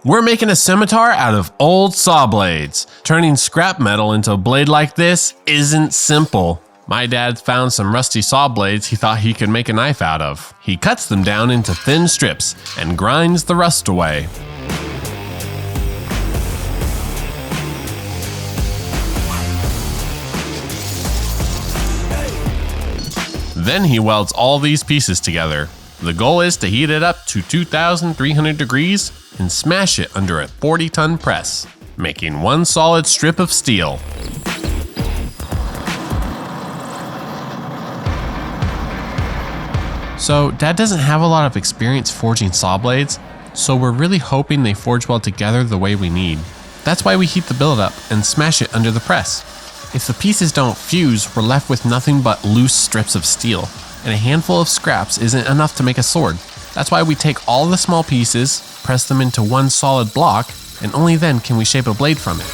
We're making a scimitar out of old saw blades. Turning scrap metal into a blade like this isn't simple. My dad found some rusty saw blades he thought he could make a knife out of. He cuts them down into thin strips and grinds the rust away. Then he welds all these pieces together. The goal is to heat it up to 2,300 degrees and smash it under a 40-ton press, making one solid strip of steel. So Dad doesn't have a lot of experience forging saw blades, so we're really hoping they forge well together the way we need. That's why we heat the billet up and smash it under the press. If the pieces don't fuse, we're left with nothing but loose strips of steel, and a handful of scraps isn't enough to make a sword. That's why we take all the small pieces, press them into one solid block, and only then can we shape a blade from it.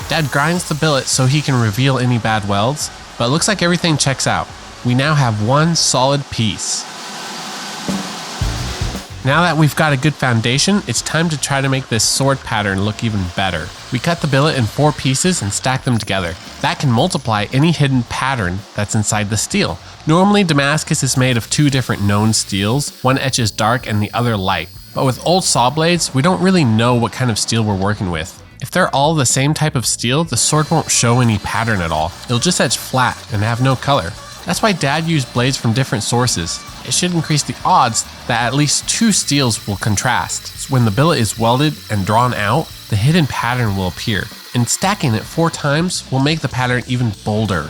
Dad grinds the billet so he can reveal any bad welds, but it looks like everything checks out. We now have one solid piece. Now that we've got a good foundation, it's time to try to make this sword pattern look even better. We cut the billet in 4 pieces and stack them together. That can multiply any hidden pattern that's inside the steel. Normally, Damascus is made of 2 different known steels. One etches dark and the other light. But with old saw blades, we don't really know what kind of steel we're working with. If they're all the same type of steel, the sword won't show any pattern at all. It'll just etch flat and have no color. That's why Dad used blades from different sources. It should increase the odds that at least 2 steels will contrast. So when the billet is welded and drawn out, the hidden pattern will appear. And stacking it 4 times will make the pattern even bolder.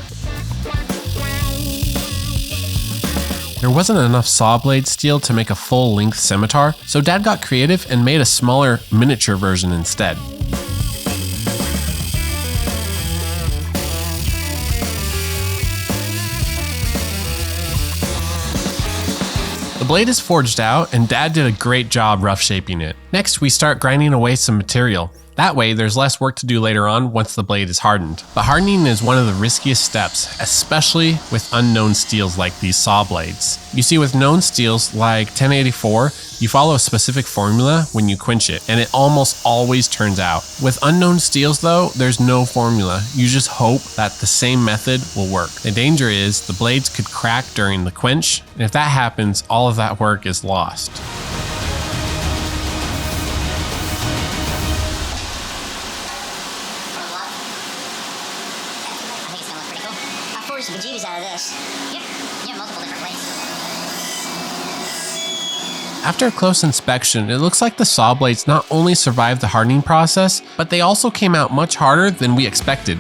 There wasn't enough saw blade steel to make a full-length scimitar, so Dad got creative and made a smaller, miniature version instead. The blade is forged out, and Dad did a great job rough shaping it. Next, we start grinding away some material. That way, there's less work to do later on once the blade is hardened. But hardening is one of the riskiest steps, especially with unknown steels like these saw blades. You see, with known steels like 1084, you follow a specific formula when you quench it, and it almost always turns out. With unknown steels though, there's no formula. You just hope that the same method will work. The danger is the blades could crack during the quench, and if that happens, all of that work is lost. Some bejeebies out of this. Yep, multiple different ways. After a close inspection, it looks like the saw blades not only survived the hardening process, but they also came out much harder than we expected.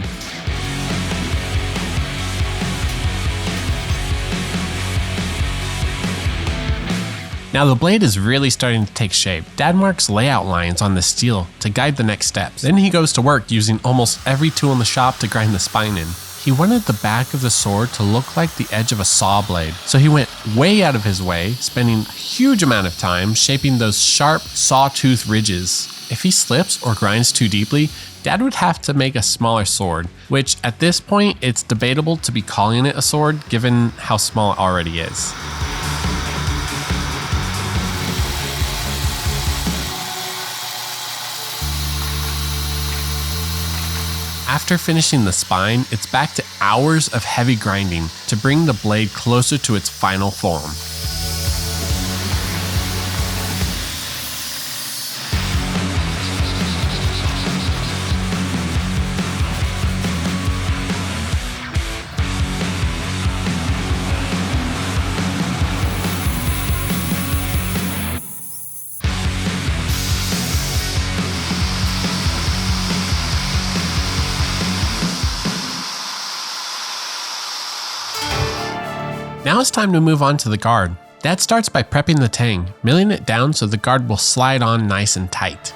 Now the blade is really starting to take shape. Dad marks layout lines on the steel to guide the next steps. Then he goes to work using almost every tool in the shop to grind the spine in. He wanted the back of the sword to look like the edge of a saw blade, so he went way out of his way, spending a huge amount of time shaping those sharp sawtooth ridges. If he slips or grinds too deeply, Dad would have to make a smaller sword, which at this point it's debatable to be calling it a sword given how small it already is. After finishing the spine, it's back to hours of heavy grinding to bring the blade closer to its final form. Now it's time to move on to the guard. Dad starts by prepping the tang, milling it down so the guard will slide on nice and tight.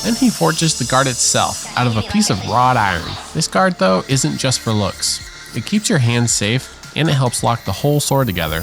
Then he forges the guard itself out of a piece of wrought iron. This guard though isn't just for looks. It keeps your hands safe and it helps lock the whole sword together.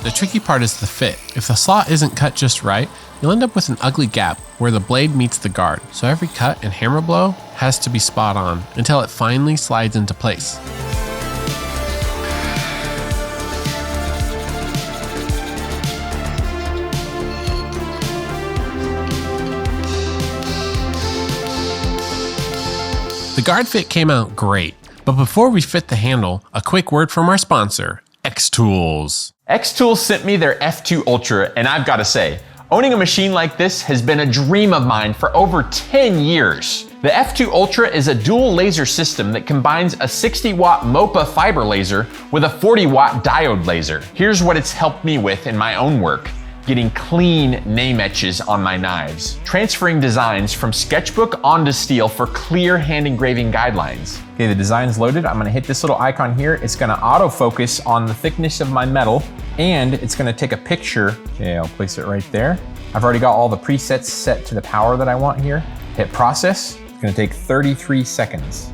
The tricky part is the fit. If the slot isn't cut just right, you'll end up with an ugly gap where the blade meets the guard. So every cut and hammer blow has to be spot on until it finally slides into place. The guard fit came out great, but before we fit the handle, a quick word from our sponsor, X-Tools. X-Tools sent me their F2 Ultra, and I've got to say, owning a machine like this has been a dream of mine for over 10 years. The F2 Ultra is a dual laser system that combines a 60-watt MOPA fiber laser with a 40-watt diode laser. Here's what it's helped me with in my own work: getting clean name etches on my knives, transferring designs from sketchbook onto steel for clear hand engraving guidelines. Okay, the design's loaded. I'm gonna hit this little icon here. It's gonna autofocus on the thickness of my metal, and it's gonna take a picture. Okay, I'll place it right there. I've already got all the presets set to the power that I want here. Hit process. It's gonna take 33 seconds.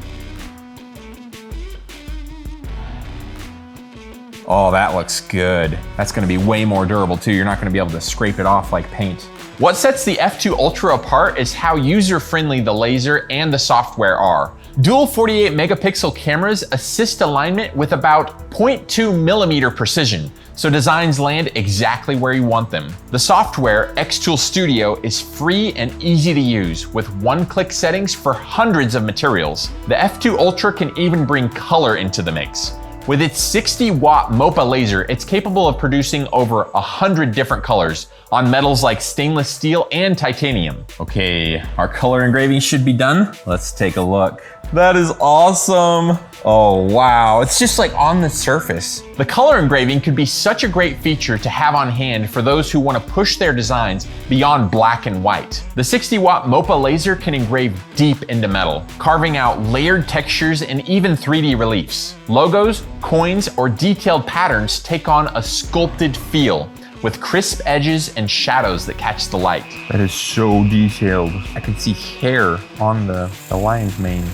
Oh, that looks good. That's gonna be way more durable too. You're not gonna be able to scrape it off like paint. What sets the F2 Ultra apart is how user-friendly the laser and the software are. Dual 48 megapixel cameras assist alignment with about 0.2 millimeter precision, so designs land exactly where you want them. The software, Xtool Studio, is free and easy to use with one-click settings for hundreds of materials. The F2 Ultra can even bring color into the mix. With its 60-watt MOPA laser, it's capable of producing over 100 different colors on metals like stainless steel and titanium. Okay, our color engraving should be done. Let's take a look. That is awesome. Oh, wow. It's just like on the surface. The color engraving could be such a great feature to have on hand for those who want to push their designs beyond black and white. The 60-watt MOPA laser can engrave deep into metal, carving out layered textures and even 3D reliefs. Logos, coins, or detailed patterns take on a sculpted feel, with crisp edges and shadows that catch the light. That is so detailed. I can see hair on the lion's mane.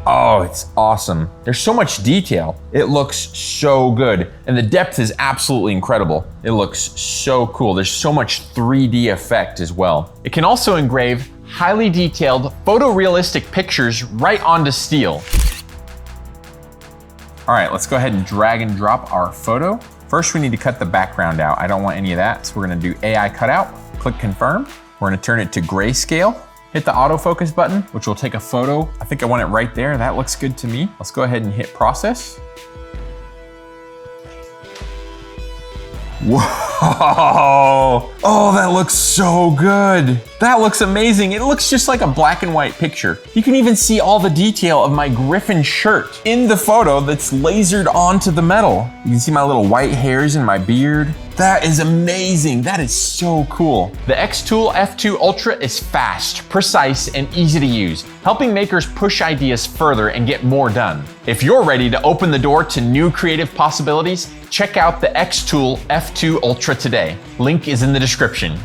Oh, it's awesome. There's so much detail. It looks so good. And the depth is absolutely incredible. It looks so cool. There's so much 3D effect as well. It can also engrave highly detailed photorealistic pictures right onto steel. All right, let's go ahead and drag and drop our photo. First, we need to cut the background out. I don't want any of that, so we're gonna do AI cutout, click confirm. We're gonna turn it to grayscale. Hit the autofocus button, which will take a photo. I think I want it right there. That looks good to me. Let's go ahead and hit process. Whoa! Oh, that looks so good. That looks amazing. It looks just like a black and white picture. You can even see all the detail of my Griffin shirt in the photo that's lasered onto the metal. You can see my little white hairs in my beard. That is amazing. That is so cool. The Xtool F2 Ultra is fast, precise, and easy to use, helping makers push ideas further and get more done. If you're ready to open the door to new creative possibilities, check out the Xtool F2 Ultra today. Link is in the description.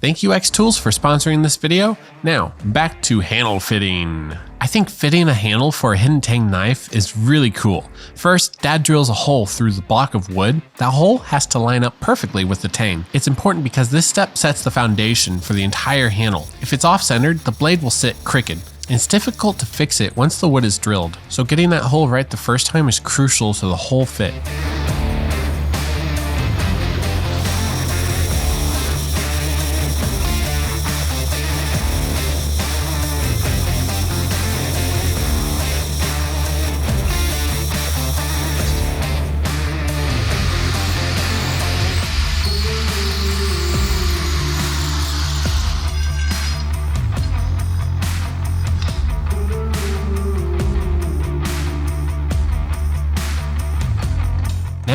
Thank you X-Tools for sponsoring this video. Now, back to handle fitting. I think fitting a handle for a hidden tang knife is really cool. First, Dad drills a hole through the block of wood. That hole has to line up perfectly with the tang. It's important because this step sets the foundation for the entire handle. If it's off-centered, the blade will sit crooked. It's difficult to fix it once the wood is drilled, so getting that hole right the first time is crucial to the whole fit.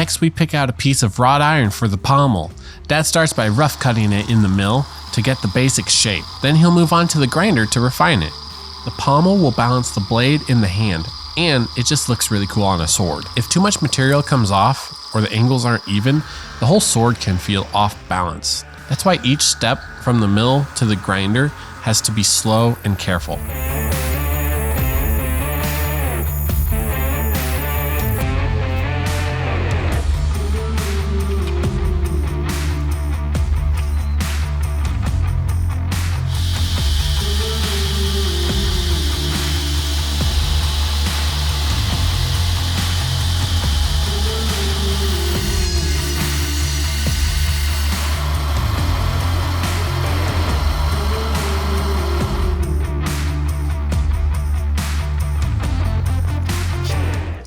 Next, we pick out a piece of wrought iron for the pommel. Dad starts by rough cutting it in the mill to get the basic shape. Then he'll move on to the grinder to refine it. The pommel will balance the blade in the hand, and it just looks really cool on a sword. If too much material comes off or the angles aren't even, the whole sword can feel off balance. That's why each step from the mill to the grinder has to be slow and careful.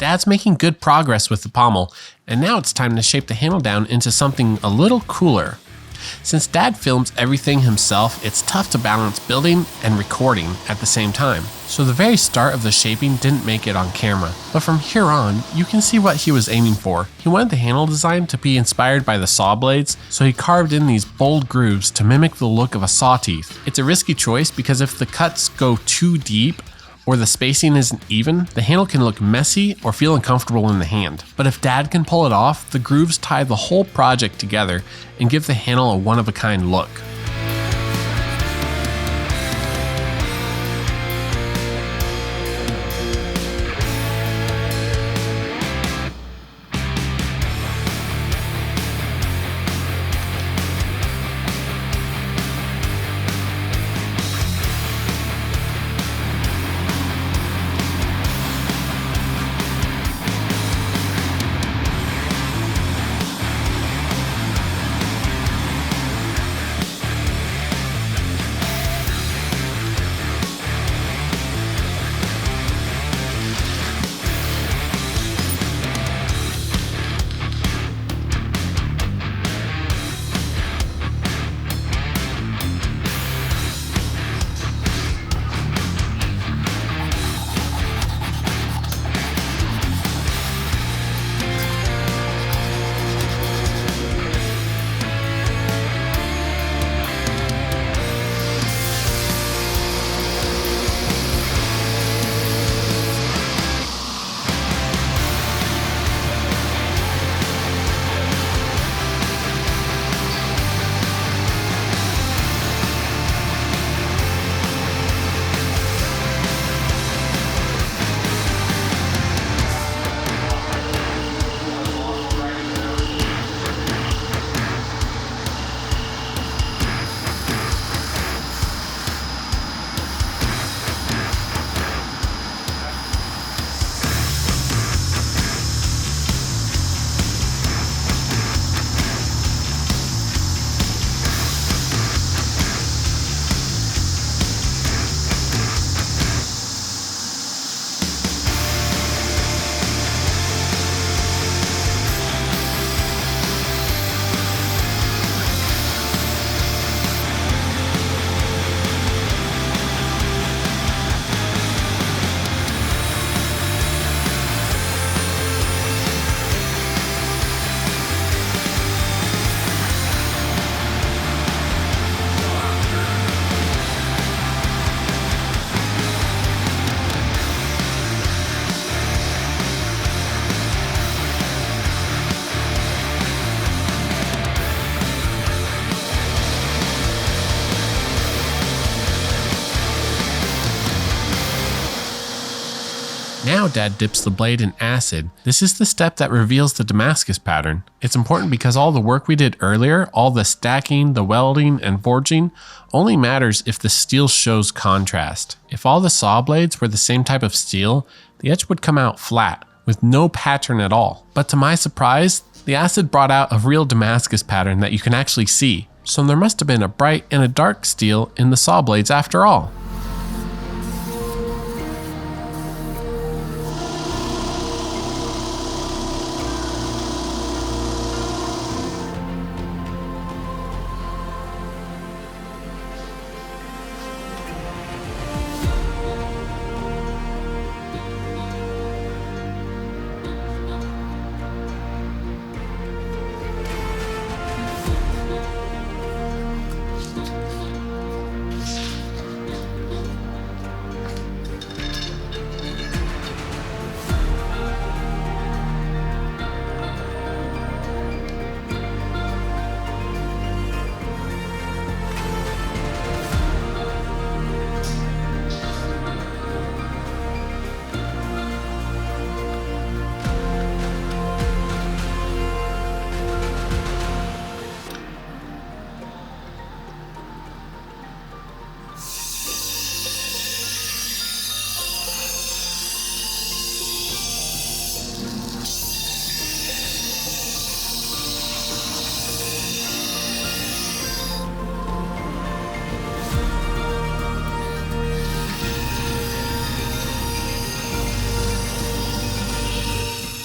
Dad's making good progress with the pommel, and now it's time to shape the handle down into something a little cooler. Since Dad films everything himself, it's tough to balance building and recording at the same time. So the very start of the shaping didn't make it on camera, but from here on, you can see what he was aiming for. He wanted the handle design to be inspired by the saw blades, so he carved in these bold grooves to mimic the look of a saw teeth. It's a risky choice because if the cuts go too deep, or the spacing isn't even, the handle can look messy or feel uncomfortable in the hand. But if Dad can pull it off, the grooves tie the whole project together and give the handle a one-of-a-kind look. Now Dad dips the blade in acid. This is the step that reveals the Damascus pattern. It's important because all the work we did earlier, all the stacking, the welding, and forging, only matters if the steel shows contrast. If all the saw blades were the same type of steel, the edge would come out flat, with no pattern at all. But to my surprise, the acid brought out a real Damascus pattern that you can actually see. So there must have been a bright and a dark steel in the saw blades after all.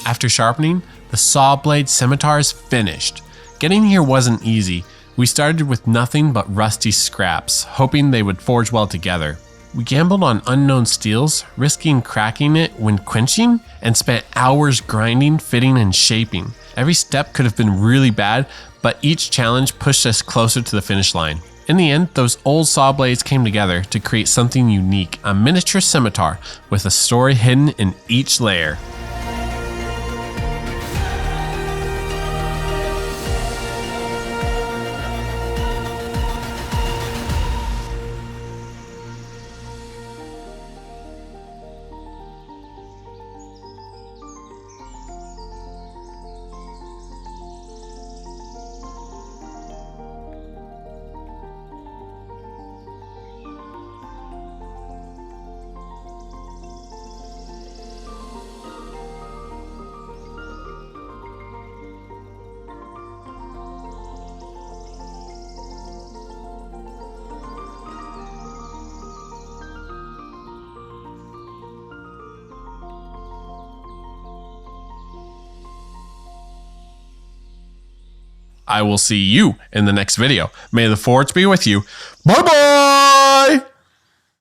After sharpening, the saw blade scimitar is finished. Getting here wasn't easy. We started with nothing but rusty scraps, hoping they would forge well together. We gambled on unknown steels, risking cracking it when quenching, and spent hours grinding, fitting, and shaping. Every step could have been really bad, but each challenge pushed us closer to the finish line. In the end, those old saw blades came together to create something unique, a miniature scimitar with a story hidden in each layer. I will see you in the next video. May the forge be with you. Bye bye!